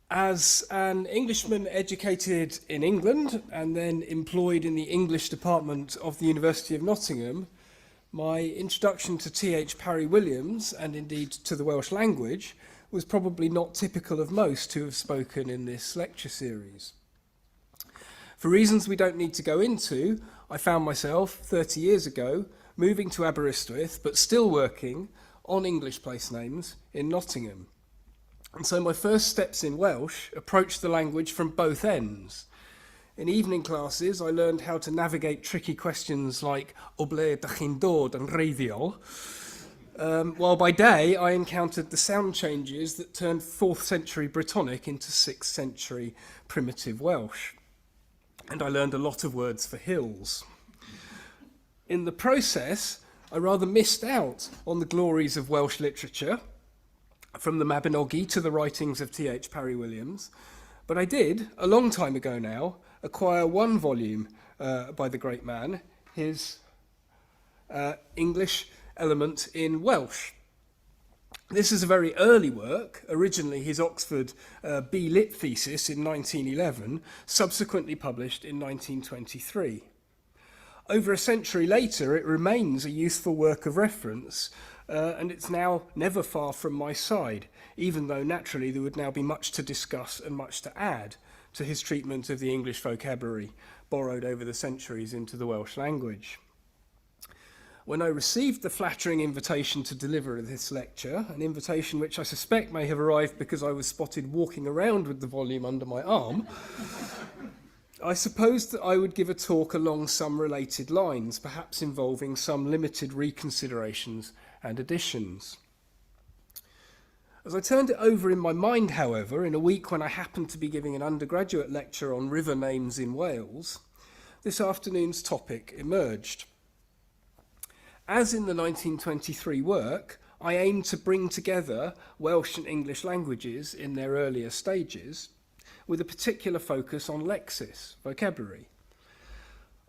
As an Englishman educated in England and then employed in the English department of the University of Nottingham, my introduction to T.H. Parry-Williams, and indeed to the Welsh language, was probably not typical of most who have spoken in this lecture series. For reasons we don't need to go into, I found myself, 30 years ago, moving to Aberystwyth, but still working on English place names in Nottingham. And so my first steps in Welsh approached the language from both ends. In evening classes, I learned how to navigate tricky questions like o ble dach chi'n dod yn wreiddiol, while by day I encountered the sound changes that turned 4th century Brittonic into 6th century primitive Welsh. And I learned a lot of words for hills. In the process, I rather missed out on the glories of Welsh literature, from the Mabinogi to the writings of T.H. Parry-Williams, but I did, a long time ago now, acquire one volume by the great man, his English element in Welsh. This is a very early work, originally his Oxford B. Lit thesis in 1911, subsequently published in 1923. Over a century later, it remains a useful work of reference, and it's now never far from my side, even though naturally there would now be much to discuss and much to add to his treatment of the English vocabulary, borrowed over the centuries into the Welsh language. When I received the flattering invitation to deliver this lecture, an invitation which I suspect may have arrived because I was spotted walking around with the volume under my arm, I supposed that I would give a talk along some related lines, perhaps involving some limited reconsiderations and additions. As I turned it over in my mind, however, in a week when I happened to be giving an undergraduate lecture on river names in Wales, this afternoon's topic emerged. As in the 1923 work, I aimed to bring together Welsh and English languages in their earlier stages, with a particular focus on lexis, vocabulary.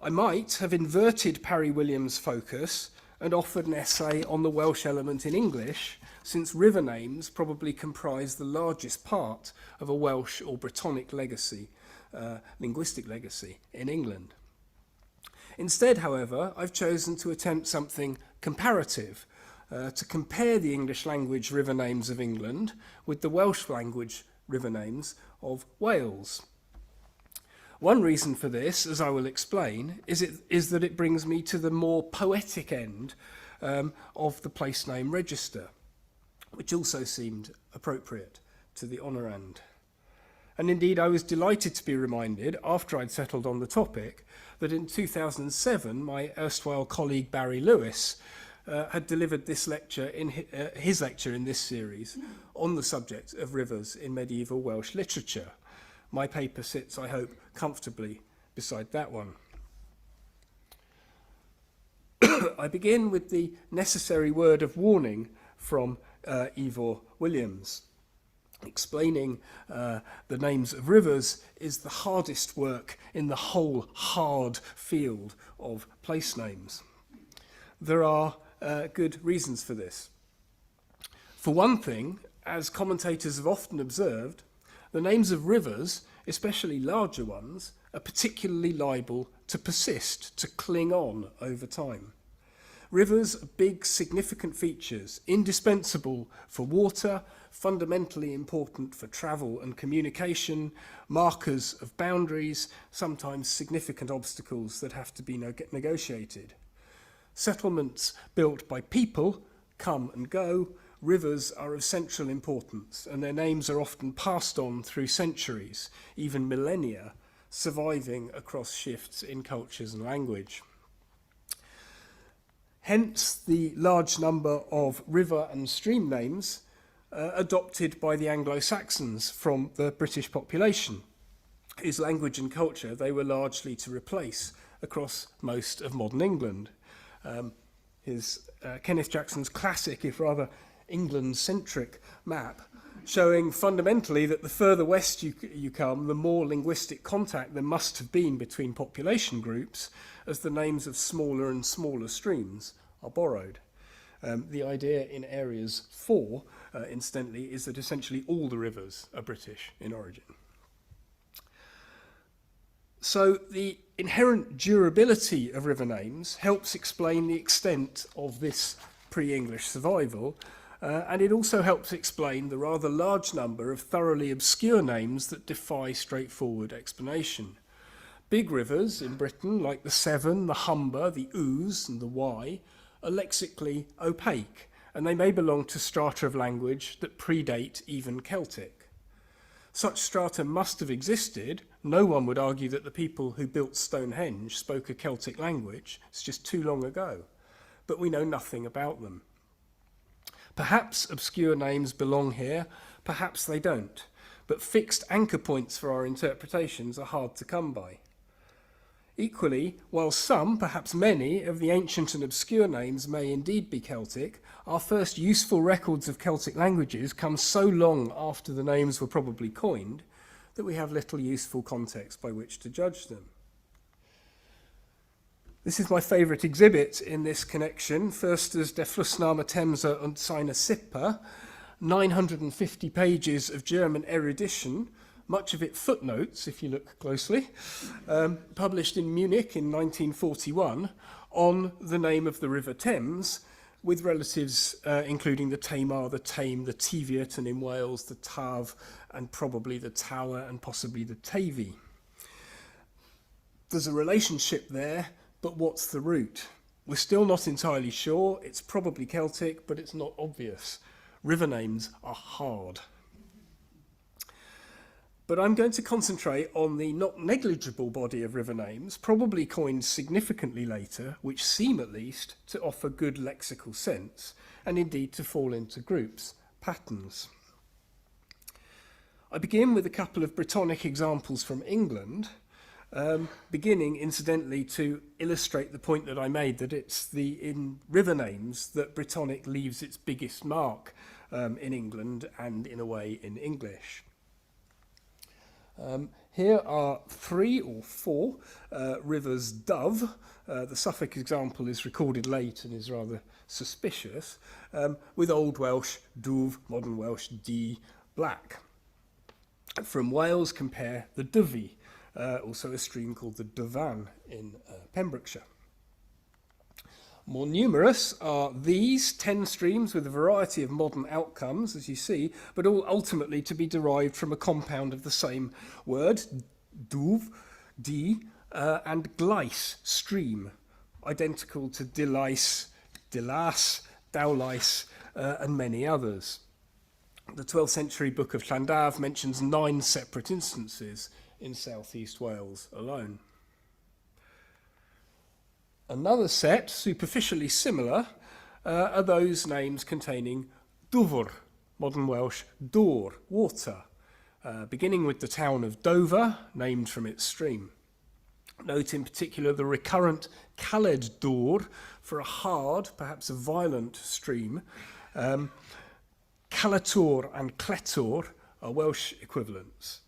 I might have inverted Parry-Williams' focus and offered an essay on the Welsh element in English, since river names probably comprise the largest part of a Welsh or Brittonic legacy, linguistic legacy in England. Instead, however, I've chosen to attempt something comparative, to compare the English language river names of England with the Welsh language river names of Wales. One reason for this, as I will explain, is that it brings me to the more poetic end of the place name register, which also seemed appropriate to the honorand. And indeed, I was delighted to be reminded, after I'd settled on the topic, that in 2007, my erstwhile colleague Barry Lewis had delivered this lecture in his lecture in this series on the subject of rivers in medieval Welsh literature. My paper sits, I hope, comfortably beside that one. I begin with the necessary word of warning from Ivor Williams. Explaining the names of rivers is the hardest work in the whole hard field of place names. There are good reasons for this. For one thing, as commentators have often observed, the names of rivers, especially larger ones, are particularly liable to persist, to cling on over time. Rivers are big, significant features, indispensable for water, fundamentally important for travel and communication, markers of boundaries, sometimes significant obstacles that have to be negotiated. Settlements built by people come and go. Rivers are of central importance, and their names are often passed on through centuries, even millennia, surviving across shifts in cultures and language. Hence the large number of river and stream names adopted by the Anglo-Saxons from the British population, whose language and culture they were largely to replace across most of modern England. Kenneth Jackson's classic, if rather England-centric map, showing fundamentally that the further west you come, the more linguistic contact there must have been between population groups, as the names of smaller and smaller streams are borrowed. The idea in areas 4, incidentally, is that essentially all the rivers are British in origin. So the inherent durability of river names helps explain the extent of this pre-English survival, and it also helps explain the rather large number of thoroughly obscure names that defy straightforward explanation. Big rivers in Britain, like the Severn, the Humber, the Ouse and the Wye, are lexically opaque, and they may belong to strata of language that predate even Celtic. Such strata must have existed. No one would argue that the people who built Stonehenge spoke a Celtic language. It's just too long ago. But we know nothing about them. Perhaps obscure names belong here, perhaps they don't. But fixed anchor points for our interpretations are hard to come by. Equally, while some, perhaps many, of the ancient and obscure names may indeed be Celtic, our first useful records of Celtic languages come so long after the names were probably coined that we have little useful context by which to judge them. This is my favourite exhibit in this connection, Förster's De Flussname Themse und seine Sippe, 950 pages of German erudition, much of it footnotes, if you look closely, published in Munich in 1941 on the name of the River Thames, with relatives including the Tamar, the Tame, the Teviot, and in Wales the Tav, and probably the Tower, and possibly the Tavy. There's a relationship there, but what's the root? We're still not entirely sure. It's probably Celtic, but it's not obvious. River names are hard. But I'm going to concentrate on the not negligible body of river names, probably coined significantly later, which seem at least to offer good lexical sense, and indeed to fall into groups, patterns. I begin with a couple of Brittonic examples from England, beginning, incidentally, to illustrate the point that I made, that it's in river names that Brittonic leaves its biggest mark in England and, in a way, in English. Here are 3 or 4 rivers Dove. The Suffolk example is recorded late and is rather suspicious, with Old Welsh Dwf, Modern Welsh D, black. From Wales, compare the Dyfi, also a stream called the Dyfan in Pembrokeshire. More numerous are these 10 streams with a variety of modern outcomes, as you see, but all ultimately to be derived from a compound of the same word, dwf, d, and gleis, stream, identical to Dilais, Dilas, Dowlais, and many others. The 12th century Book of Llandav mentions 9 separate instances in southeast Wales alone. Another set, superficially similar, are those names containing Dwfr, Modern Welsh Dor, water, beginning with the town of Dover, named from its stream. Note in particular the recurrent Caled Dor for a hard, perhaps a violent stream. Calator and Cletor are Welsh equivalents.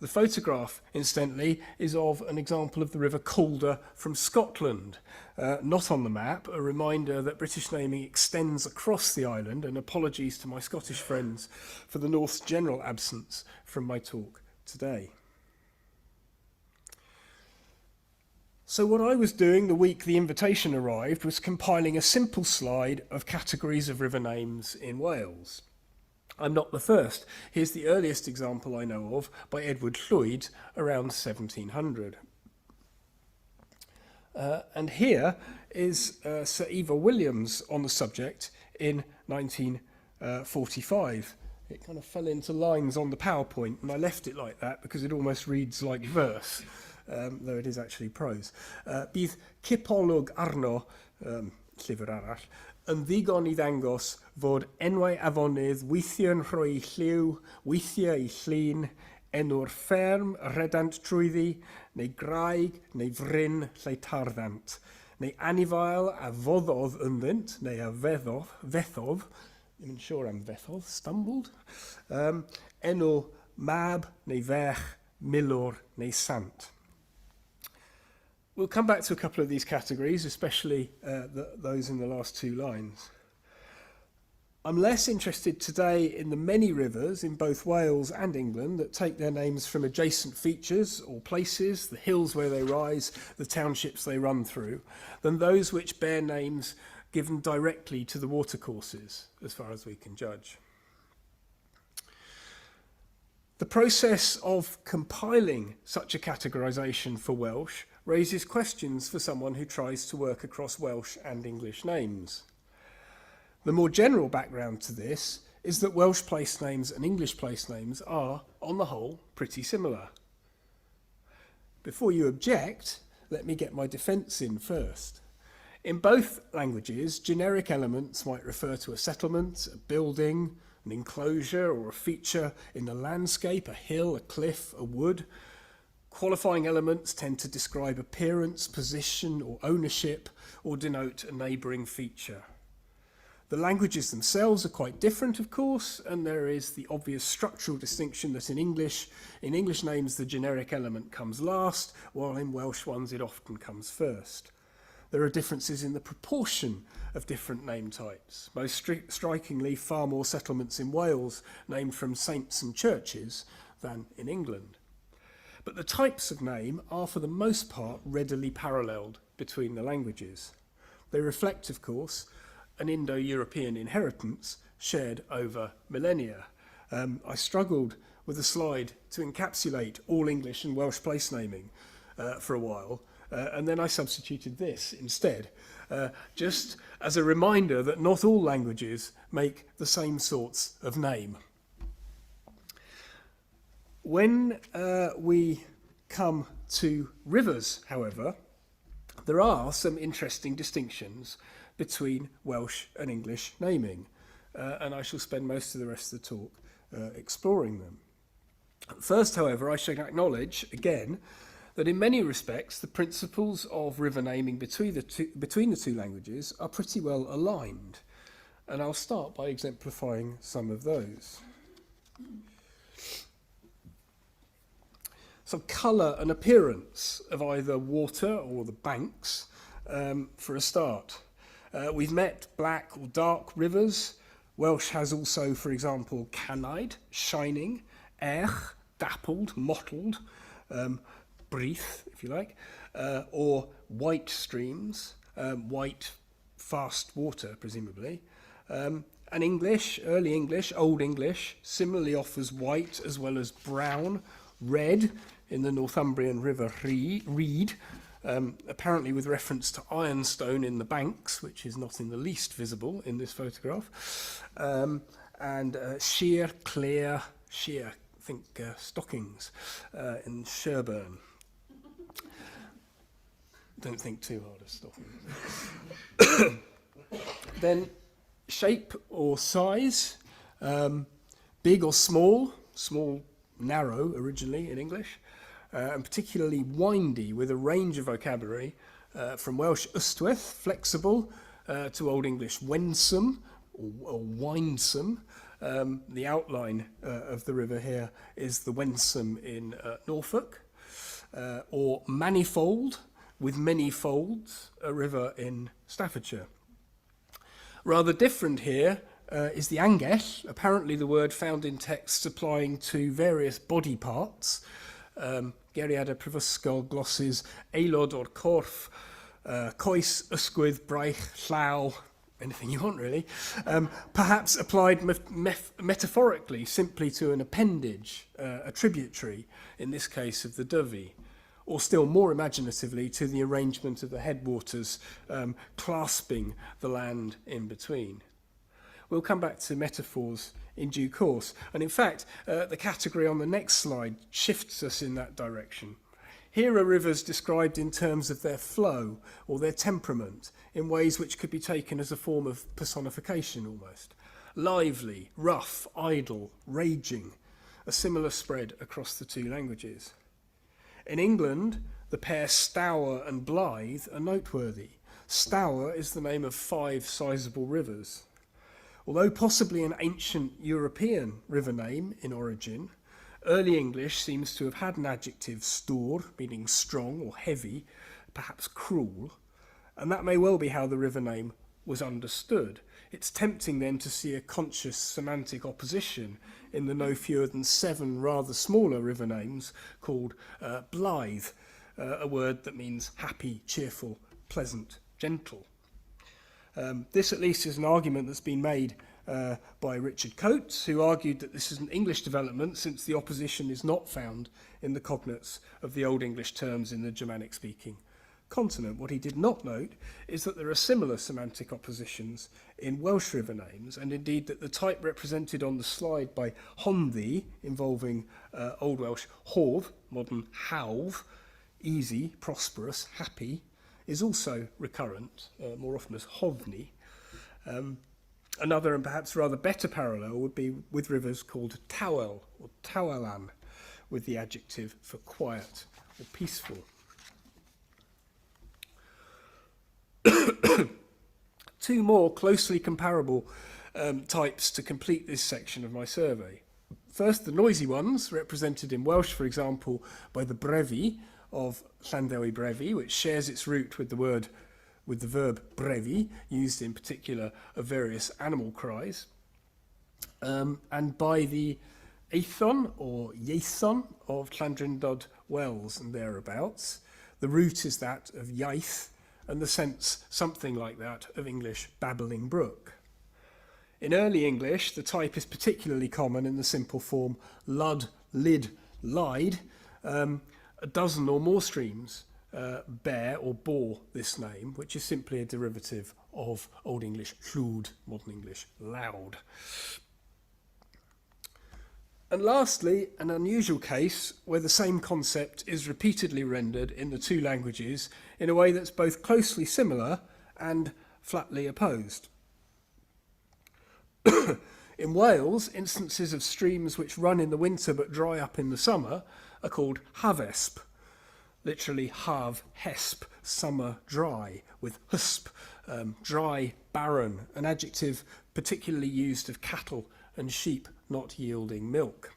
The photograph, incidentally, is of an example of the River Calder from Scotland. Not on the map, a reminder that British naming extends across the island, and apologies to my Scottish friends for the North's general absence from my talk today. So what I was doing the week the invitation arrived was compiling a simple slide of categories of river names in Wales. I'm not the first. Here's the earliest example I know of by Edward Llwyd around 1700. And here is Sir Eva Williams on the subject in 1945. It kind of fell into lines on the PowerPoint, and I left it like that because it almost reads like verse, though it is actually prose. Bydd cipolwg arno, llyfr arall, yn ddigon I ddangos fod enwau afonydd weithio'n rhoi lliw, weithiau I llun, enw'r fferm redant trwyddi, neu graig, neu fryn lle tarddant, neu anifael a foddodd ynddynt, neu a fethodd, ddim yn siŵr am fethodd, stumbled, enw mab neu fech, milwr neu sant. We'll come back to a couple of these categories, especially those in the last 2 lines. I'm less interested today in the many rivers in both Wales and England that take their names from adjacent features or places, the hills where they rise, the townships they run through, than those which bear names given directly to the watercourses, as far as we can judge. The process of compiling such a categorisation for Welsh raises questions for someone who tries to work across Welsh and English names. The more general background to this is that Welsh place names and English place names are, on the whole, pretty similar. Before you object, let me get my defence in first. In both languages, generic elements might refer to a settlement, a building, an enclosure or a feature in the landscape, a hill, a cliff, a wood. Qualifying elements tend to describe appearance, position or ownership or denote a neighbouring feature. The languages themselves are quite different, of course, and there is the obvious structural distinction that in English names the generic element comes last, while in Welsh ones it often comes first. There are differences in the proportion of different name types. Most strikingly, far more settlements in Wales named from saints and churches than in England. But the types of name are for the most part readily paralleled between the languages. They reflect, of course, an Indo-European inheritance shared over millennia. I struggled with a slide to encapsulate all English and Welsh place naming for a while, and then I substituted this instead, just as a reminder that not all languages make the same sorts of name. When we come to rivers, however, there are some interesting distinctions between Welsh and English naming, and I shall spend most of the rest of the talk exploring them. First, however, I shall acknowledge, again, that in many respects the principles of river naming between the two languages are pretty well aligned, and I'll start by exemplifying some of those. So colour and appearance of either water or the banks, for a start. We've met black or dark rivers. Welsh has also, for example, canide, shining, eich, dappled, mottled, brith, if you like, or white streams, white, fast water, presumably. And English, early English, Old English, similarly offers white as well as brown, red in the Northumbrian River Reed, apparently with reference to ironstone in the banks, which is not in the least visible in this photograph, and sheer, clear, sheer, I think stockings in Sherburn. Don't think too hard of stockings. Then shape or size, big or small, narrow originally in English, and particularly windy with a range of vocabulary from Welsh ystwyth, flexible, to Old English winsome or winesome. The outline of the river here is the Wensum in Norfolk, or manifold with many folds, a river in Staffordshire. Rather different here is the Angell, apparently the word found in texts applying to various body parts. Geriad y prifysgol glosses aelod o'r corff, coes, ysgwydd, braich, llaw, anything you want really, perhaps applied metaphorically simply to an appendage, a tributary, in this case of the Dyfi, or still more imaginatively to the arrangement of the headwaters clasping the land in between. We'll come back to metaphors in due course, and in fact the category on the next slide shifts us in that direction. Here are rivers described in terms of their flow or their temperament in ways which could be taken as a form of personification almost. Lively, rough, idle, raging, a similar spread across the two languages. In England, the pair Stour and Blythe are noteworthy. Stour is the name of 5 sizable rivers. Although possibly an ancient European river name in origin, early English seems to have had an adjective stor, meaning strong or heavy, perhaps cruel, and that may well be how the river name was understood. it's tempting then to see a conscious semantic opposition in the no fewer than 7 rather smaller river names called Blythe, a word that means happy, cheerful, pleasant, gentle. This at least is an argument that's been made by Richard Coates, who argued that this is an English development since the opposition is not found in the cognates of the Old English terms in the Germanic-speaking continent. What he did not note is that there are similar semantic oppositions in Welsh river names, and indeed that the type represented on the slide by Honddu, involving Old Welsh horf, modern hawf, easy, prosperous, happy, is also recurrent, more often as hofni. Another and perhaps rather better parallel would be with rivers called Tawel or Tawalan, with the adjective for quiet or peaceful. Two more closely comparable types to complete this section of my survey. First, the noisy ones, represented in Welsh, for example, by the brefi of Llandewi brefi, which shares its root with the verb brefi, used in particular of various animal cries, and by the eithon or ieithon of Llandrindod Wells and thereabouts. The root is that of iaith, and the sense something like that of English babbling brook. In early English, the type is particularly common in the simple form lud, lid, lied. A dozen or more streams bear or bore this name, which is simply a derivative of Old English llwd, modern English loud. And lastly, an unusual case where the same concept is repeatedly rendered in the two languages in a way that's both closely similar and flatly opposed. In Wales, instances of streams which run in the winter but dry up in the summer are called havesp, literally hav, hesp, summer dry, with husp, dry, barren, an adjective particularly used of cattle and sheep not yielding milk.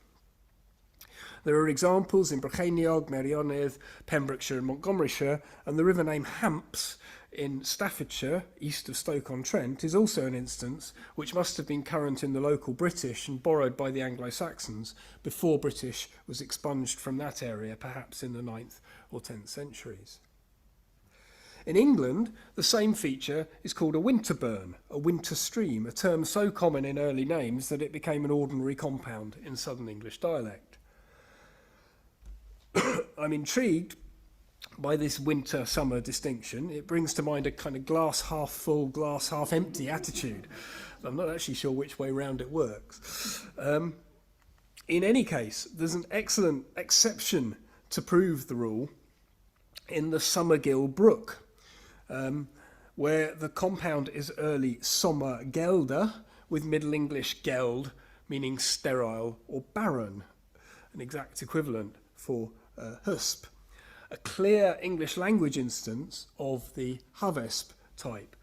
There are examples in Brycheiniog, Meirionnydd, Pembrokeshire and Montgomeryshire, and the river name Hamps in Staffordshire, east of Stoke-on-Trent, is also an instance which must have been current in the local British and borrowed by the Anglo-Saxons before British was expunged from that area, perhaps in the 9th or 10th centuries. In England, the same feature is called a winterburn, a winter stream, a term so common in early names that it became an ordinary compound in Southern English dialect. I'm intrigued by this winter-summer distinction. It brings to mind a kind of glass half full, glass half empty attitude. I'm not actually sure which way round it works. In any case, there's an excellent exception to prove the rule in the Summergill Brook, where the compound is early sommergelder, with Middle English geld, meaning sterile or barren, an exact equivalent for husp. A clear English language instance of the havesp type.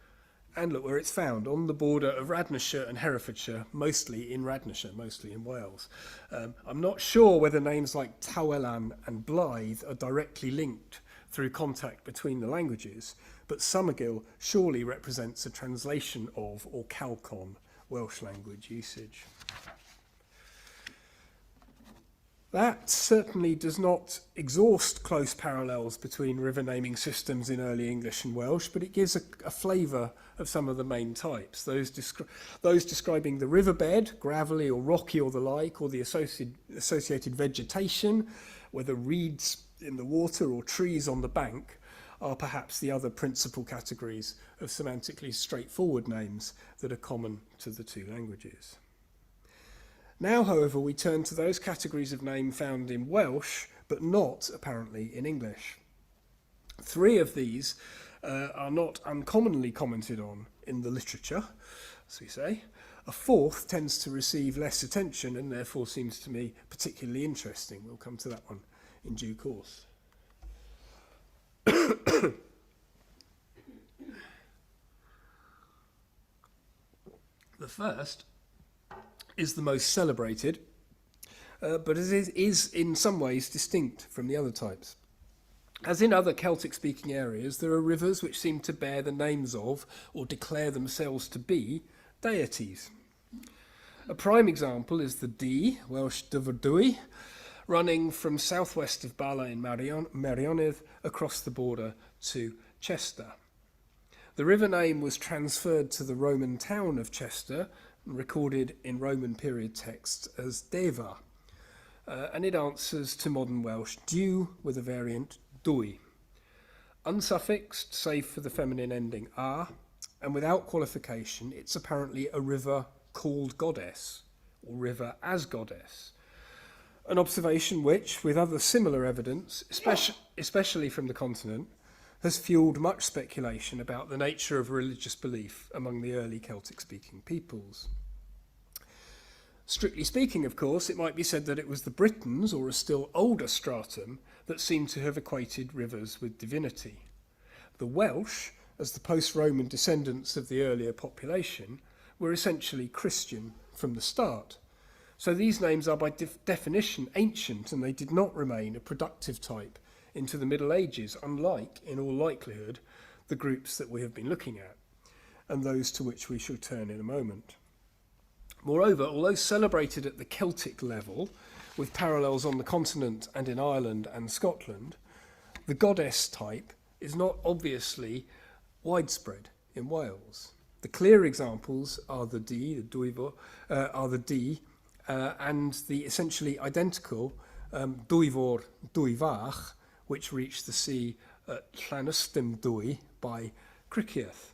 And look where it's found, on the border of Radnorshire and Herefordshire, mostly in Radnorshire, mostly in Wales. I'm not sure whether names like Tawelan and Blythe are directly linked through contact between the languages, but Summergill surely represents a translation of or calque on Welsh language usage. That certainly does not exhaust close parallels between river naming systems in early English and Welsh, but it gives a flavour of some of the main types. Those describing the riverbed, gravelly or rocky or the like, or the associated vegetation, whether reeds in the water or trees on the bank, are perhaps the other principal categories of semantically straightforward names that are common to the two languages. Now, however, we turn to those categories of name found in Welsh, but not, apparently, in English. 3 of these are not uncommonly commented on in the literature, as we say. A 4th tends to receive less attention and therefore seems to me particularly interesting. We'll come to that one in due course. The first is the most celebrated, but it is in some ways distinct from the other types. As in other Celtic-speaking areas, there are rivers which seem to bear the names of, or declare themselves to be, deities. A prime example is the Dee, Welsh Dyfrdwy, running from southwest of Bala in Meirionydd across the border to Chester. The river name was transferred to the Roman town of Chester and recorded in Roman period texts as Deva, and it answers to modern Welsh dew with a variant dwy. Unsuffixed, save for the feminine ending a, and without qualification, it's apparently a river called goddess, or river as goddess. An observation which, with other similar evidence, especially from the continent, has fueled much speculation about the nature of religious belief among the early Celtic-speaking peoples. Strictly speaking, of course, it might be said that it was the Britons, or a still older stratum, that seem to have equated rivers with divinity. The Welsh, as the post-Roman descendants of the earlier population, were essentially Christian from the start. So these names are by definition ancient, and they did not remain a productive type into the Middle Ages, unlike, in all likelihood, the groups that we have been looking at, and those to which we shall turn in a moment. Moreover, although celebrated at the Celtic level, with parallels on the continent and in Ireland and Scotland, the goddess type is not obviously widespread in Wales. The clear examples are the Dee, and the essentially identical Dwyfor, Dwyfach, which reached the sea at Llanystum Dwy by Criccieth.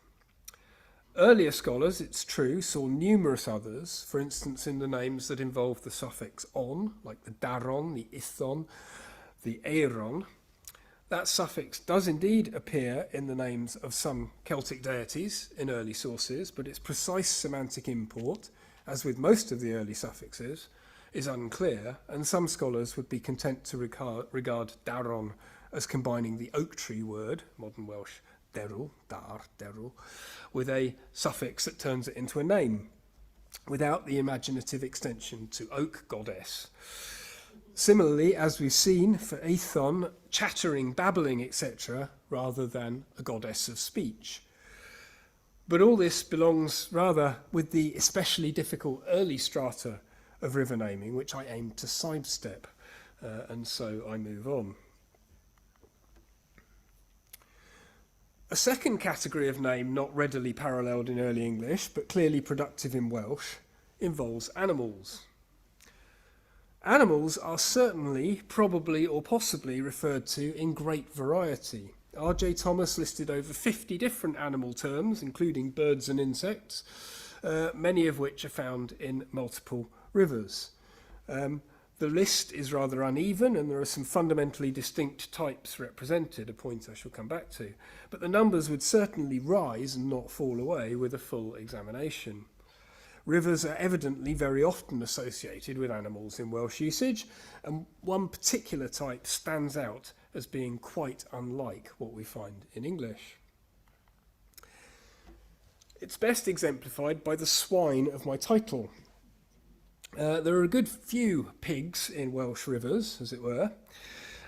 Earlier scholars, it's true, saw numerous others, for instance in the names that involve the suffix on, like the daron, the ithon, the eiron. That suffix does indeed appear in the names of some Celtic deities in early sources, but its precise semantic import, as with most of the early suffixes, is unclear, and some scholars would be content to regard daron as combining the oak tree word, modern Welsh derw, dar, derw, with a suffix that turns it into a name, without the imaginative extension to oak goddess. Similarly, as we've seen, for Aethon, chattering, babbling, etc., rather than a goddess of speech. But all this belongs rather with the especially difficult early strata of river naming, which I aim to sidestep, and so I move on. A second category of name not readily paralleled in early English, but clearly productive in Welsh, involves animals. Animals are certainly, probably or possibly referred to in great variety. R.J. Thomas listed over 50 different animal terms, including birds and insects, many of which are found in multiple rivers. The list is rather uneven, and there are some fundamentally distinct types represented, a point I shall come back to. But the numbers would certainly rise and not fall away with a full examination. Rivers are evidently very often associated with animals in Welsh usage, and one particular type stands out as being quite unlike what we find in English. It's best exemplified by the swine of my title. There are a good few pigs in Welsh rivers, as it were.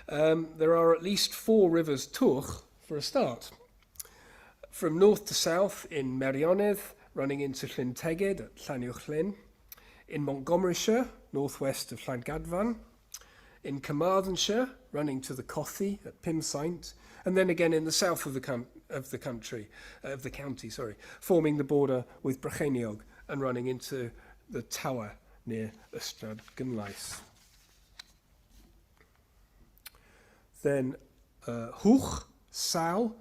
There are at least 4 rivers Twch for a start. From north to south in Meirionydd, running into Llyn Tegid at Llanuwchllyn, in Montgomeryshire, northwest of Llangadfan, in Carmarthenshire, running to the Cothi at Pumsaint, and then again in the south of the county, forming the border with Brycheiniog and running into the Tower near Ystrad Gynllais. Then Hwch, Sal,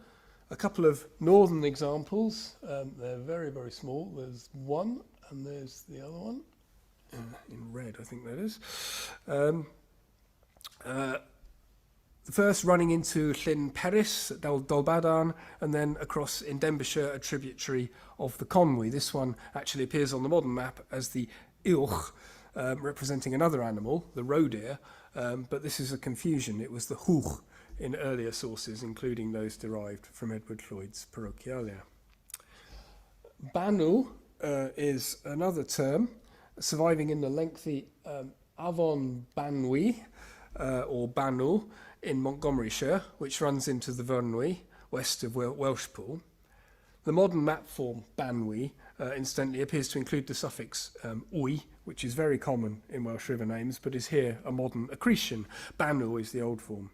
a couple of northern examples. They're very, very small. There's one, and there's the other one, in red, I think that is. The first running into Llyn Peris at Dolbadarn, and then across in Denbighshire, a tributary of the Conwy. This one actually appears on the modern map as the Uwch, representing another animal, the roe deer, but this is a confusion. It was the Hwch in earlier sources, including those derived from Edward Lloyd's Parochialia. Banw is another term, surviving in the lengthy Afon Banwy, or Banw, in Montgomeryshire, which runs into the Vyrnwy, west of Welshpool. The modern map form Banwy incidentally, appears to include the suffix wy, which is very common in Welsh river names, but is here a modern accretion. Banw is the old form.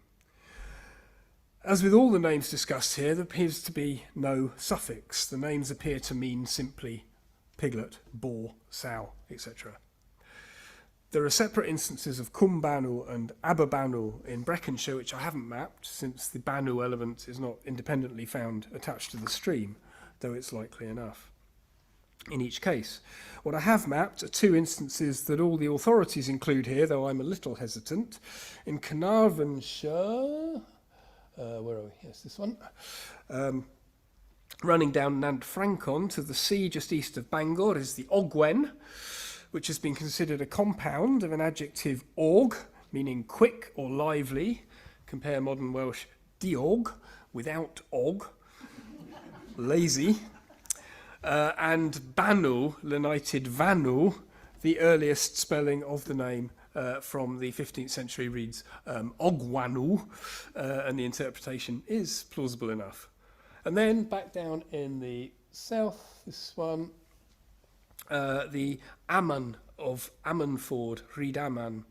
As with all the names discussed here, there appears to be no suffix. The names appear to mean simply piglet, boar, sow, etc. There are separate instances of Cwm Banw and Aberbanw in Breconshire, which I haven't mapped, since the Banw element is not independently found attached to the stream, though it's likely enough. In each case, what I have mapped are two instances that all the authorities include here, though I'm a little hesitant. In Carnarvonshire, where are we? Yes, this one. Running down Nant Francon to the sea just east of Bangor is the Ogwen, which has been considered a compound of an adjective og, meaning quick or lively. Compare modern Welsh diog, without og, lazy. And Banw, lenited Vanw, the earliest spelling of the name from the 15th century reads Ogwanw, and the interpretation is plausible enough. And then back down in the south, this one, the Aman of Ammanford, Rhyd Aman,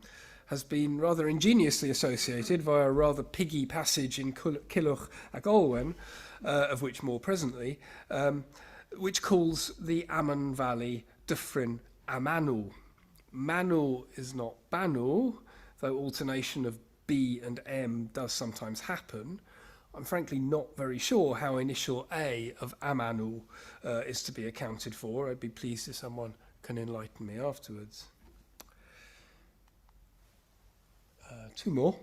has been rather ingeniously associated via a rather piggy passage in Culhwch ac Olwen, of which more presently, which calls the Aman Valley Dyffryn Amanw. Manw is not Banw, though alternation of B and M does sometimes happen. I'm frankly not very sure how initial A of Amanw is to be accounted for. I'd be pleased if someone can enlighten me afterwards. Two more.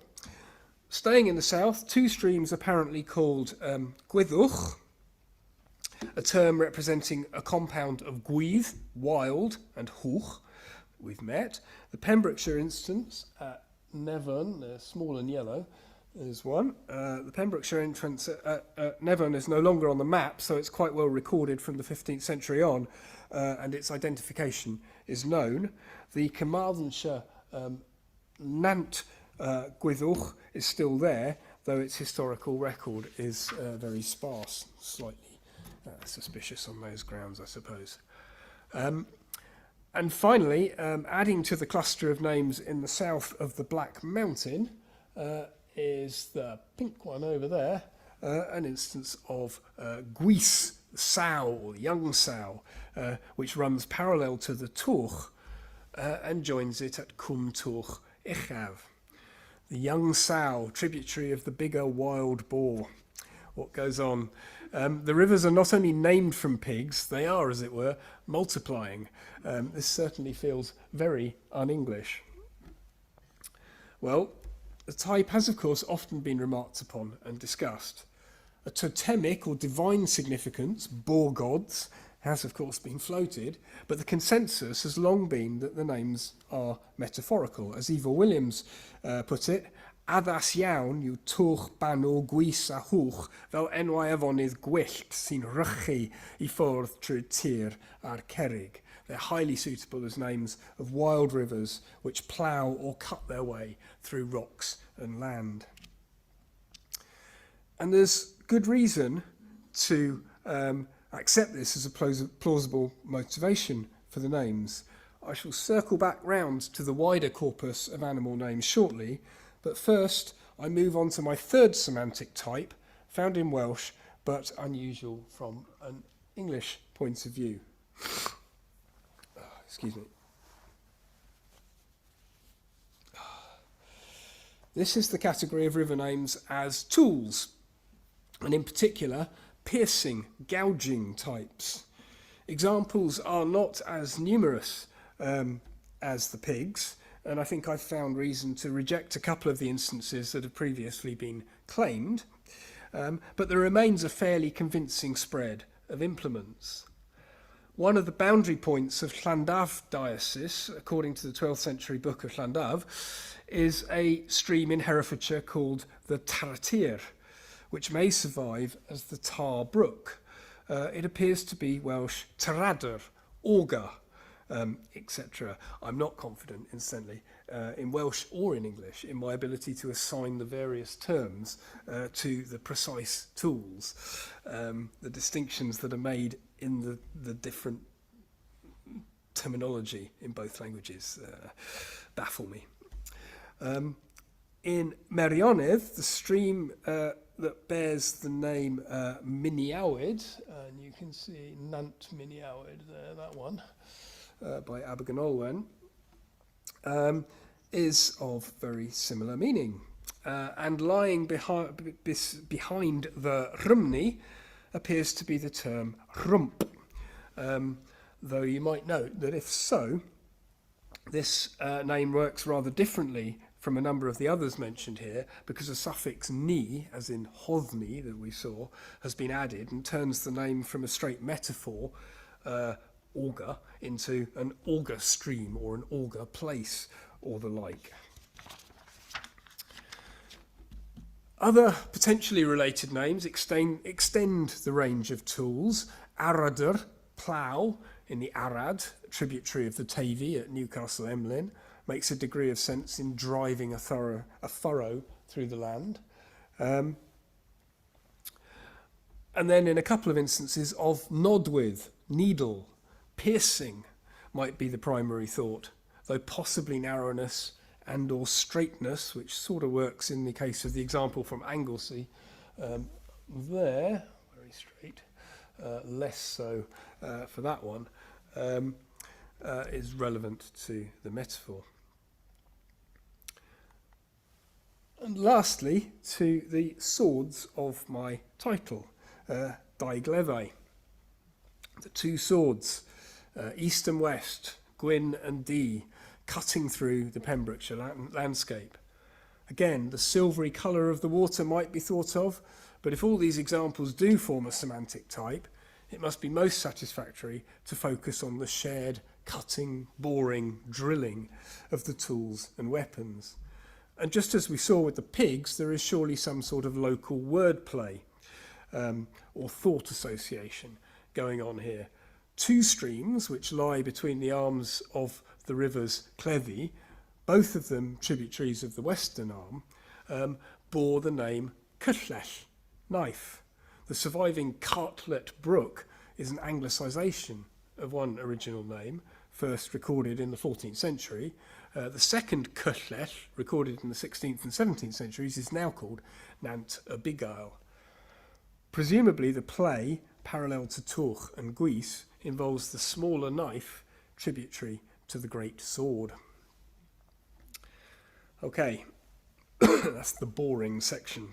Staying in the south, two streams apparently called Gwyddwch, a term representing a compound of gwydd, wild, and hwch, we've met. The Pembrokeshire instance at Nevern, they're small and yellow, is one. The Pembrokeshire entrance at Nevern is no longer on the map, so it's quite well recorded from the 15th century on, and its identification is known. The Carmarthenshire Nant Gwyddwch is still there, though its historical record is very sparse, slightly suspicious on those grounds, I suppose. And finally, adding to the cluster of names in the south of the Black Mountain is the pink one over there, an instance of Gwys, sow, or young sow, which runs parallel to the Twch and joins it at Cwm Twch Uchaf. The young sow, tributary of the bigger wild boar. What goes on? The rivers are not only named from pigs, they are, as it were, multiplying. This certainly feels very un-English. Well, the type has, of course, often been remarked upon and discussed. A totemic or divine significance, boar gods, has, of course, been floated, but the consensus has long been that the names are metaphorical. As Parry-Williams put it, addas iawn yw twch banw gwys a hwch fel enwau afonydd gwyllt sy'n rychu I ffwrdd trwy'r tir a'r cerrig. They're highly suitable as names of wild rivers which plough or cut their way through rocks and land. And there's good reason to accept this as a plausible motivation for the names. I shall circle back round to the wider corpus of animal names shortly, but first I move on to my third semantic type, found in Welsh, but unusual from an English point of view. Excuse me. This is the category of river names as tools, and in particular, piercing, gouging types. Examples are not as numerous as the pigs, and I think I've found reason to reject a couple of the instances that have previously been claimed, but there remains a fairly convincing spread of implements. One of the boundary points of Llandaf diocese, according to the 12th century book of Llandaf, is a stream in Herefordshire called the Tartir, which may survive as the Tar Brook. It appears to be Welsh Taradr, Auger, etc. I'm not confident, incidentally, in Welsh or in English, in my ability to assign the various terms to the precise tools, the distinctions that are made in the different terminology in both languages baffle me. In Meirionnydd, the stream that bears the name Miniawyd, and you can see Nant Miniawyd there, that one, by Abergynolwen, is of very similar meaning. And lying behind the Rhymni appears to be the term Rhwmp, though you might note that if so, this name works rather differently from a number of the others mentioned here, because a suffix ni, as in hoddni that we saw, has been added and turns the name from a straight metaphor, auger, into an auger stream or an auger place or the like. Other potentially related names extend the range of tools. Aradur, plough, in the Arad, tributary of the Tavy at Newcastle Emlyn, makes a degree of sense in driving a furrow through the land. And then in a couple of instances of nodwydd, needle, piercing might be the primary thought, though possibly narrowness and or straightness, which sort of works in the case of the example from Anglesey. There, very straight, less so for that one, is relevant to the metaphor. And lastly, to the swords of my title, Daeglefau. The two swords, east and west, Gwyn and Dee, cutting through the Pembrokeshire landscape. Again, the silvery colour of the water might be thought of, but if all these examples do form a semantic type, it must be most satisfactory to focus on the shared cutting, boring, drilling of the tools and weapons. And just as we saw with the pigs, there is surely some sort of local wordplay or thought association going on here. Two streams which lie between the arms of the rivers Cleddau, both of them tributaries of the western arm, bore the name Cyllell, knife. The surviving Cartlet Brook is an anglicisation of one original name, first recorded in the 14th century. The second Cyllell, recorded in the 16th and 17th centuries, is now called Nant y Bugail. Presumably the play, parallel to Twch and Gwyth, involves the smaller knife, tributary to the great sword. Okay, that's the boring section.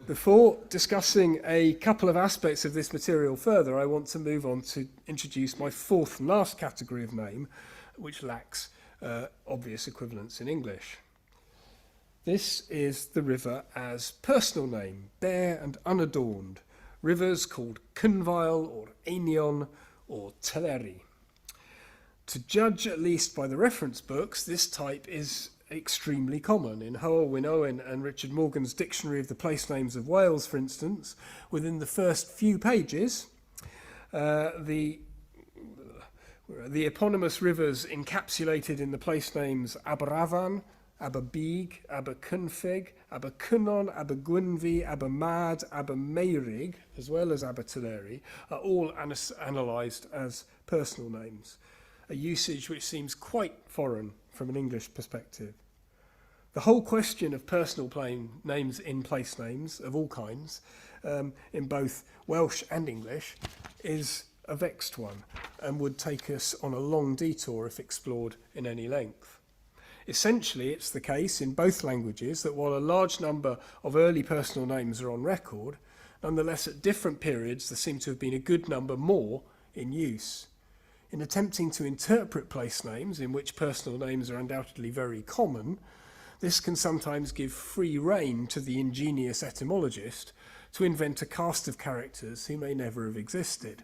Before discussing a couple of aspects of this material further, I want to move on to introduce my fourth and last category of name, which lacks obvious equivalents in English. This is the river as personal name, bare and unadorned, rivers called Cynfail or Einion or Teleri. To judge at least by the reference books, this type is extremely common. In Hywel Owen and Richard Morgan's Dictionary of the Place Names of Wales, for instance, within the first few pages, the eponymous rivers encapsulated in the place names Aberafan, Aberbeg, Abercynfig, Abercynon, Abergwynfi, Abermad, Abermeirig, as well as Aberteleri, are all analysed as personal names, a usage which seems quite foreign from an English perspective. The whole question of personal names in place names of all kinds, in both Welsh and English, is a vexed one and would take us on a long detour if explored in any length. Essentially, it's the case in both languages that while a large number of early personal names are on record, nonetheless at different periods there seem to have been a good number more in use. In attempting to interpret place names, in which personal names are undoubtedly very common, this can sometimes give free rein to the ingenious etymologist to invent a cast of characters who may never have existed.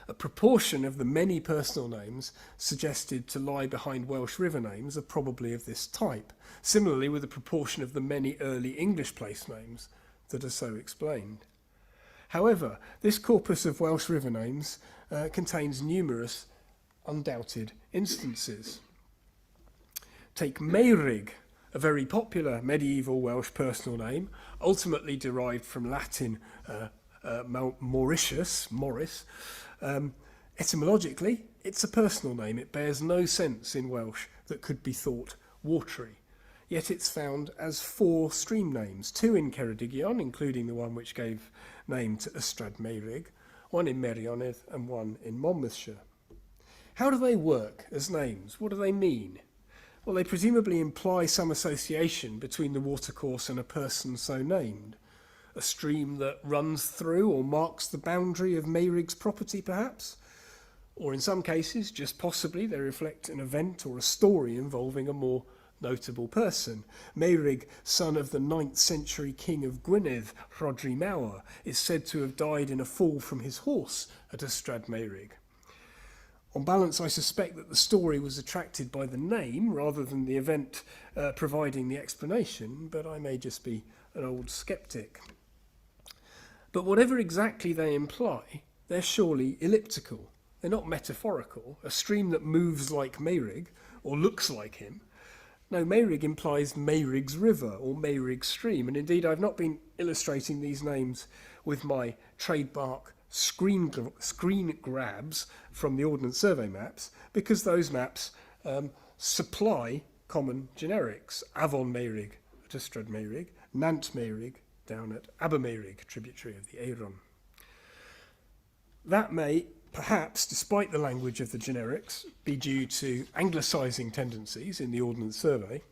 A proportion of the many personal names suggested to lie behind Welsh river names are probably of this type, similarly with a proportion of the many early English place names that are so explained. However, this corpus of Welsh river names contains numerous undoubted instances. Take Meirig, a very popular medieval Welsh personal name, ultimately derived from Latin Mauritius, Morris. Etymologically, it's a personal name. It bears no sense in Welsh that could be thought watery. Yet it's found as 4 stream names, 2 in Ceredigion, including the one which gave name to Ystrad Meirig, 1 in Meirionnydd and 1 in Monmouthshire. How do they work as names? What do they mean? Well, they presumably imply some association between the watercourse and a person so named. A stream that runs through or marks the boundary of Meirig's property, perhaps? Or in some cases, just possibly, they reflect an event or a story involving a more notable person. Meirig, son of the 9th century king of Gwynedd, Rhodri Mawr, is said to have died in a fall from his horse at Ystrad Meirig. On balance, I suspect that the story was attracted by the name rather than the event providing the explanation, but I may just be an old sceptic. But whatever exactly they imply, they're surely elliptical. They're not metaphorical, a stream that moves like Meirig, or looks like him. No, Meirig implies Meirig's river, or Meirig's stream, and indeed I've not been illustrating these names with my trademark screen grabs from the Ordnance Survey maps, because those maps supply common generics. Avon Meirig at Ystrad Meirig, Nant Meirig down at Abermeirig, tributary of the Eiron. That may, perhaps, despite the language of the generics, be due to anglicising tendencies in the Ordnance Survey,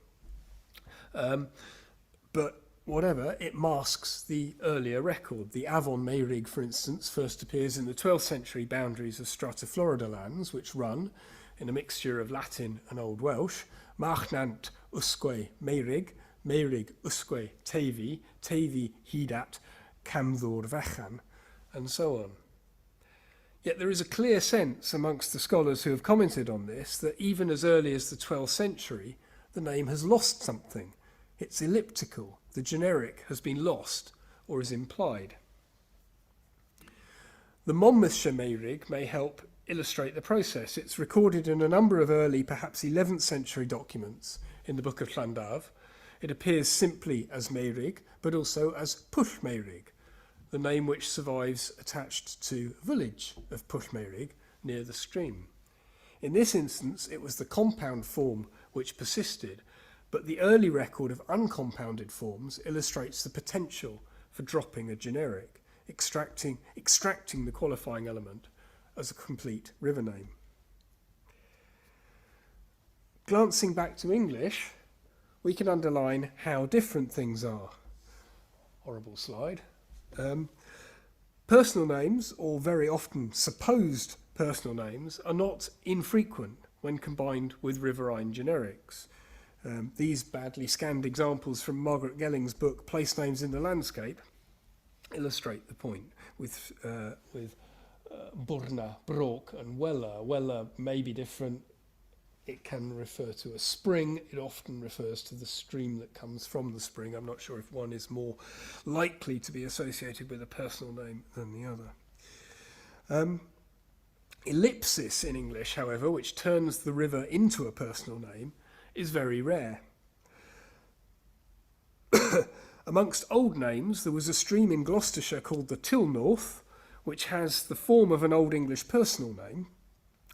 but whatever, it masks the earlier record. The Avon Meirig, for instance, first appears in the 12th century boundaries of Strata Florida lands, which run, in a mixture of Latin and Old Welsh, Machnant Usque Meirig, Meirig Usque Tevi, Tevi Hidat, Camddor Fechan, and so on. Yet there is a clear sense amongst the scholars who have commented on this that even as early as the 12th century, the name has lost something. It's elliptical. The generic has been lost or is implied. The Monmouthshire Meirig may help illustrate the process. It's recorded in a number of early, perhaps 11th century documents in the Book of Llandav. It appears simply as Meirig, but also as Pwll Meirig, the name which survives attached to a village of Pwll Meirig near the stream. In this instance, it was the compound form which persisted, but the early record of uncompounded forms illustrates the potential for dropping a generic, extracting the qualifying element as a complete river name. Glancing back to English, we can underline how different things are. Horrible slide. Personal names, or very often supposed personal names, are not infrequent when combined with riverine generics. These badly scanned examples from Margaret Gelling's book Place Names in the Landscape illustrate the point with Burna, Broch and Wella. Wella may be different. It can refer to a spring. It often refers to the stream that comes from the spring. I'm not sure if one is more likely to be associated with a personal name than the other. Ellipsis in English, however, which turns the river into a personal name, is very rare. Amongst old names, there was a stream in Gloucestershire called the Tilnorth, which has the form of an Old English personal name,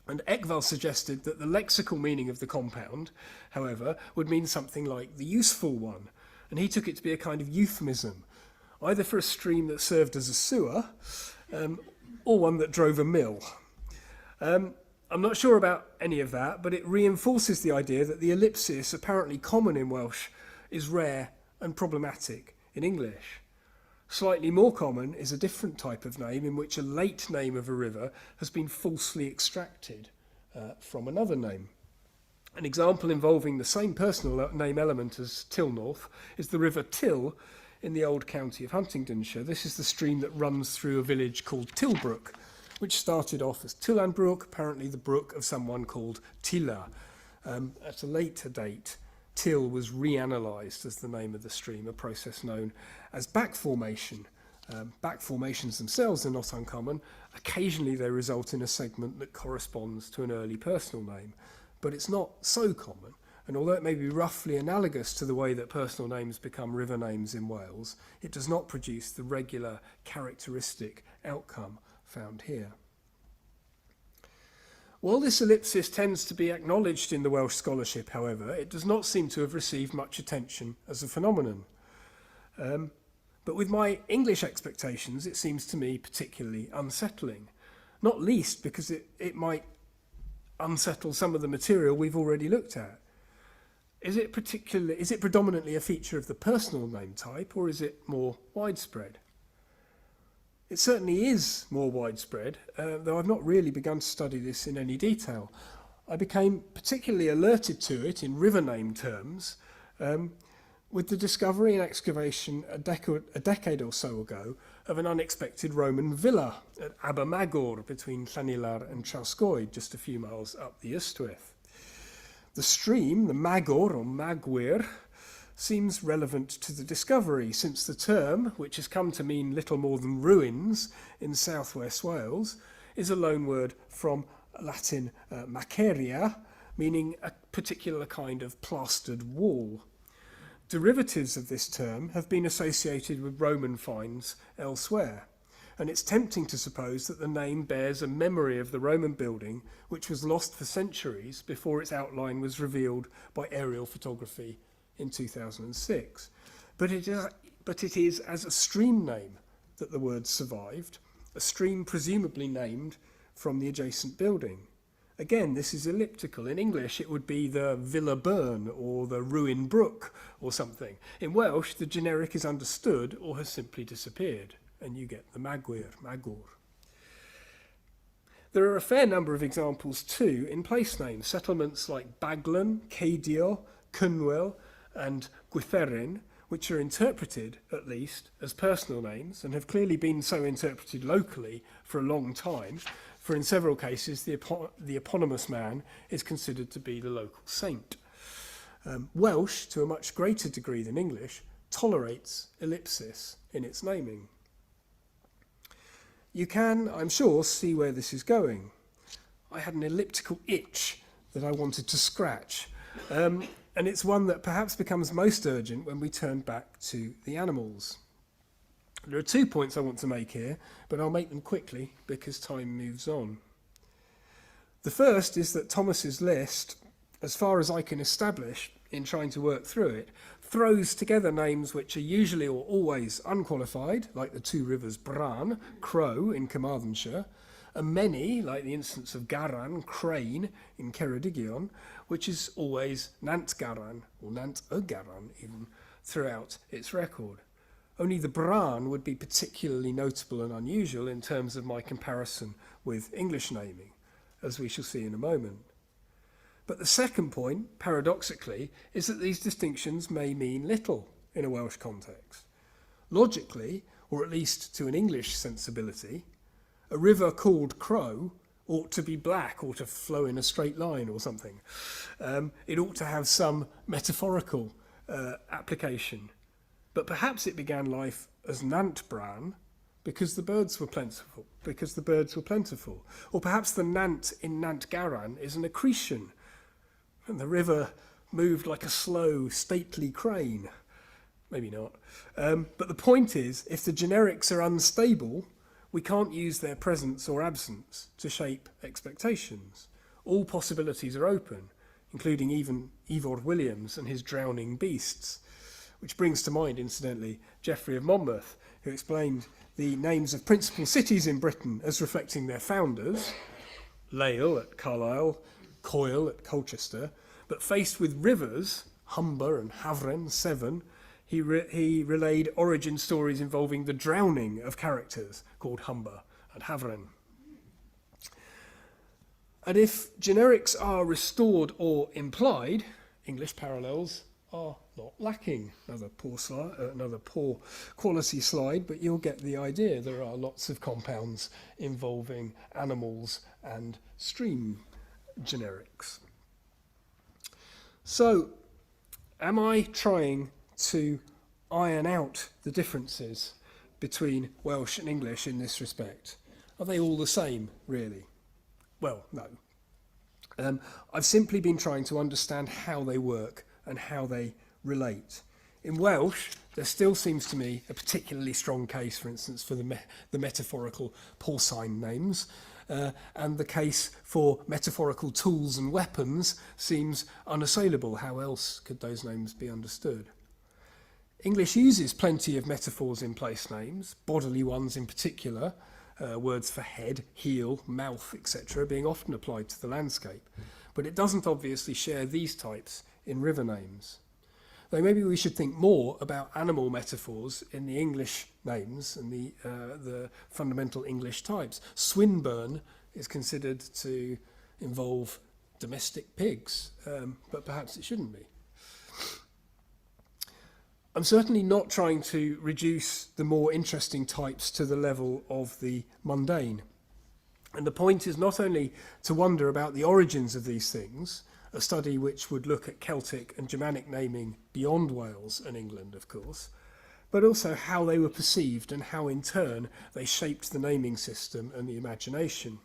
and Ekval suggested that the lexical meaning of the compound, however, would mean something like the useful one, and he took it to be a kind of euphemism, either for a stream that served as a sewer, or one that drove a mill. I'm not sure about any of that, but it reinforces the idea that the ellipsis, apparently common in Welsh, is rare and problematic in English. Slightly more common is a different type of name in which a late name of a river has been falsely extracted from another name. An example involving the same personal name element as Tilnorth is the River Till in the old county of Huntingdonshire. This is the stream that runs through a village called Tilbrook, which started off as Tillanbrook, apparently the brook of someone called Tilla. At a later date, Till was reanalysed as the name of the stream, a process known as back formation. Back formations themselves are not uncommon. Occasionally they result in a segment that corresponds to an early personal name, but it's not so common. And although it may be roughly analogous to the way that personal names become river names in Wales, it does not produce the regular characteristic outcome found here. While this ellipsis tends to be acknowledged in the Welsh scholarship, however, it does not seem to have received much attention as a phenomenon. But with my English expectations, it seems to me particularly unsettling, not least because it might unsettle some of the material we've already looked at. Is it predominantly a feature of the personal name type, or is it more widespread? It certainly is more widespread, though I've not really begun to study this in any detail. I became particularly alerted to it in river name terms with the discovery and excavation a decade or so ago of an unexpected Roman villa at Abermagor between Llanillar and Trasgoed, just a few miles up the Ystwyth. The stream, the Magor or Magwyr, seems relevant to the discovery, since the term, which has come to mean little more than ruins in southwest Wales, is a loan word from Latin maceria, meaning a particular kind of plastered wall. Derivatives of this term have been associated with Roman finds elsewhere, and it's tempting to suppose that the name bears a memory of the Roman building which was lost for centuries before its outline was revealed by aerial photography in 2006. But it is as a stream name that the word survived, a stream presumably named from the adjacent building. Again, this is elliptical. In English, it would be the Villa Burn or the Ruin Brook or something. In Welsh, the generic is understood or has simply disappeared, and you get the Magwyr, Magor. There are a fair number of examples too in place names, settlements like Baglan, Ceidio, Cynwal, and Gwytherin, which are interpreted, at least, as personal names and have clearly been so interpreted locally for a long time, for in several cases the eponymous man is considered to be the local saint. Welsh, to a much greater degree than English, tolerates ellipsis in its naming. You can, I'm sure, see where this is going. I had an elliptical itch that I wanted to scratch. And it's one that perhaps becomes most urgent when we turn back to the animals. There are 2 points I want to make here, but I'll make them quickly because time moves on. The first is that Thomas's list, as far as I can establish in trying to work through it, throws together names which are usually or always unqualified, like the two rivers Bran, Crow in Carmarthenshire, and many, like the instance of Garan, Crane in Ceredigion, which is always Nant Garan, or Nant y Garan even, throughout its record. Only the Bran would be particularly notable and unusual in terms of my comparison with English naming, as we shall see in a moment. But the second point, paradoxically, is that these distinctions may mean little in a Welsh context. Logically, or at least to an English sensibility, a river called Crow ought to be black or to flow in a straight line or something. It ought to have some metaphorical application. But perhaps it began life as Nant Bran because the birds were plentiful. Or perhaps the Nant in Nant Garan is an accretion, and the river moved like a slow, stately crane. Maybe not. But the point is, if the generics are unstable, we can't use their presence or absence to shape expectations. All possibilities are open, including even Parry-Williams and his drowning beasts, which brings to mind, incidentally, Geoffrey of Monmouth, who explained the names of principal cities in Britain as reflecting their founders, Lale at Carlisle, Coyle at Colchester, but faced with rivers, Humber and Havren, Severn, he relayed origin stories involving the drowning of characters called Humber and Havren. And if generics are restored or implied, English parallels are not lacking. Another poor quality slide, but you'll get the idea. There are lots of compounds involving animals and stream generics. So, am I trying to iron out the differences between Welsh and English in this respect? Are they all the same, really? Well, no. I've simply been trying to understand how they work and how they relate. In Welsh, there still seems to me a particularly strong case, for instance, for the metaphorical porcine names, and the case for metaphorical tools and weapons seems unassailable. How else could those names be understood? English uses plenty of metaphors in place names, bodily ones in particular, words for head, heel, mouth, etc., being often applied to the landscape. But it doesn't obviously share these types in river names. Though maybe we should think more about animal metaphors in the English names and the fundamental English types. Swinburne is considered to involve domestic pigs, but perhaps it shouldn't be. I'm certainly not trying to reduce the more interesting types to the level of the mundane. And the point is not only to wonder about the origins of these things, a study which would look at Celtic and Germanic naming beyond Wales and England, of course, but also how they were perceived and how in turn they shaped the naming system and the imagination.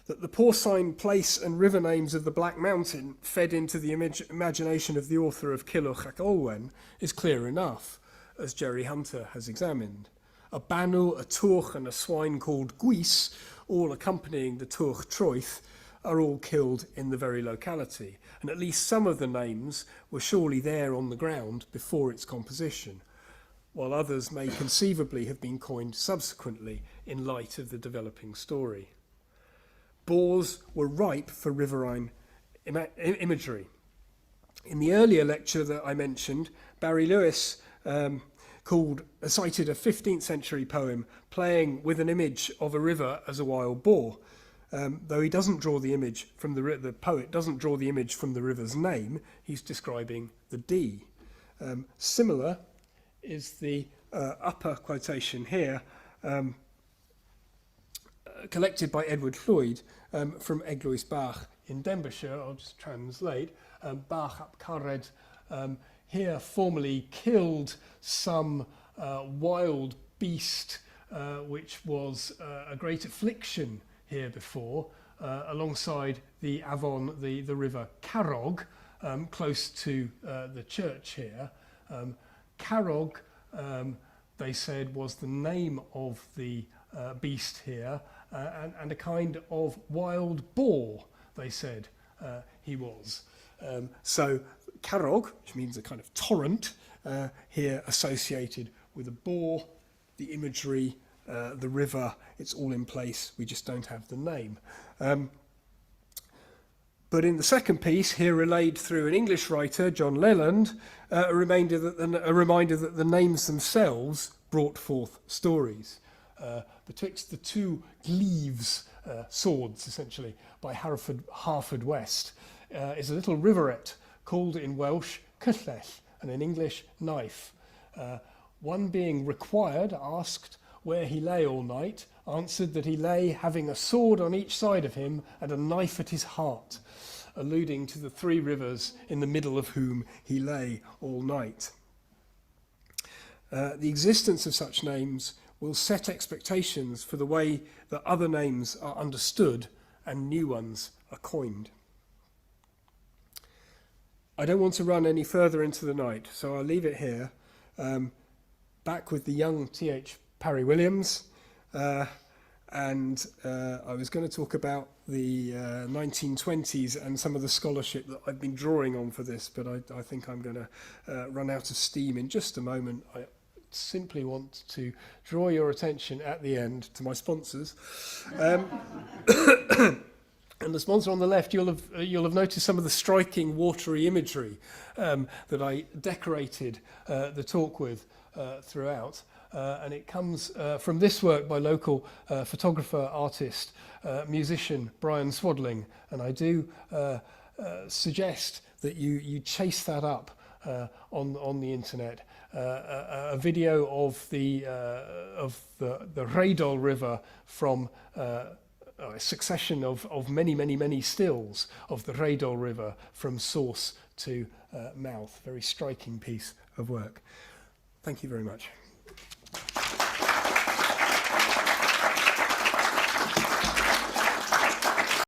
That the porcine place and river names of the Black Mountain fed into the imagination of the author of Culhwch ac Olwen is clear enough, as Jerry Hunter has examined. A Banw, a Twrch and a swine called Gwys, all accompanying the Twrch Troeth, are all killed in the very locality, and at least some of the names were surely there on the ground before its composition, while others may conceivably have been coined subsequently in light of the developing story. Boars were ripe for riverine imagery. In the earlier lecture that I mentioned, Parry-Williams cited a 15th century poem playing with an image of a river as a wild boar. Though he doesn't draw the image from the poet doesn't draw the image from the river's name, he's describing the Dee. Similar is the upper quotation here, collected by Edward Lloyd from Eglwys Bach in Denbighshire. I'll just translate. Bach ap Cared here formerly killed some wild beast which was a great affliction here before, alongside the Avon, the river Carrog, close to the church here. Carrog, they said, was the name of the beast here, and a kind of wild boar, they said he was. So Carrog, which means a kind of torrent, here associated with a boar, the imagery, the river, it's all in place, we just don't have the name. But in the second piece, here relayed through an English writer, John Leland, a reminder that the names themselves brought forth stories. Betwixt the two Gleaves, swords essentially, by Harford West, is a little riveret called in Welsh Cyllell, and in English knife. One being required, asked where he lay all night, answered that he lay having a sword on each side of him and a knife at his heart, alluding to the three rivers in the middle of whom he lay all night. The existence of such names will set expectations for the way that other names are understood and new ones are coined. I don't want to run any further into the night, so I'll leave it here. Back with the young T.H. Parry-Williams, and I was going to talk about the 1920s and some of the scholarship that I've been drawing on for this, but I think I'm going to run out of steam in just a moment. I simply want to draw your attention at the end to my sponsors. And the sponsor on the left, you'll have noticed some of the striking watery imagery that I decorated the talk with throughout. And it comes from this work by local photographer, artist, musician Brian Swadling. And I do suggest that you chase that up on the internet. A video of the Rheidol River from a succession of many stills of the Rheidol River from source to mouth. Very striking piece of work. Thank you very much.